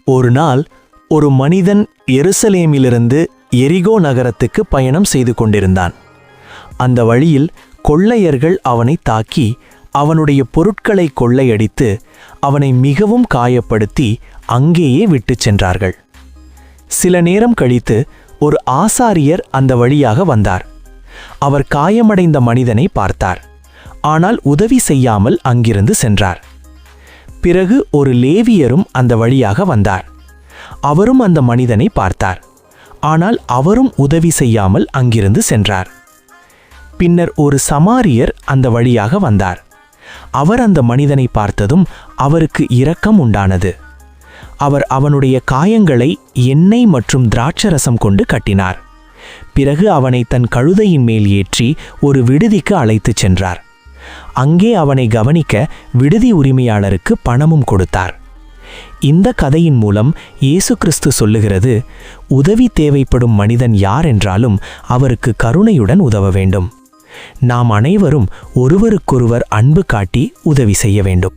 ஒரு நாள் ஒரு மனிதன் எருசலேமிலிருந்து எரிகோ நகரத்துக்கு பயணம் செய்து கொண்டிருந்தான். அந்த வழியில் கொள்ளையர்கள் அவனை தாக்கி அவனுடைய பொருட்களை கொள்ளையடித்து அவனை மிகவும் காயப்படுத்தி அங்கேயே விட்டுச் சென்றார்கள். சில நேரம் கழித்து ஒரு ஆசாரியர் அந்த வழியாக வந்தார். அவர் காயமடைந்த மனிதனை பார்த்தார். ஆனால் உதவி செய்யாமல் அங்கிருந்து சென்றார். பிறகு ஒரு லேவியரும் அந்த வழியாக வந்தார். அவரும் அந்த மனிதனை பார்த்தார். ஆனால் அவரும் உதவி செய்யாமல் அங்கிருந்து சென்றார். பின்னர் ஒரு சமாரியர் அந்த வழியாக வந்தார். அவர் அந்த மனிதனை பார்த்ததும் அவருக்கு இரக்கம் உண்டானது. அவர் அவனுடைய காயங்களை எண்ணெய் மற்றும் திராட்சரசம் கொண்டு கட்டினார். பிறகு அவனை தன் கழுதையின் மேல் ஏற்றி ஒரு விடுதிக்கு அழைத்துச் சென்றார். அங்கே அவனை கவனிக்க விடுதி உரிமையாளருக்கு பணமும் கொடுத்தார். இந்த கதையின் மூலம் இயேசு கிறிஸ்து சொல்லுகிறது, உதவி தேவைப்படும் மனிதன் யார் என்றாலும் அவருக்கு கருணையுடன் உதவ வேண்டும். நாம் அனைவரும் ஒருவருக்கொருவர் அன்பு காட்டி உதவி செய்ய வேண்டும்.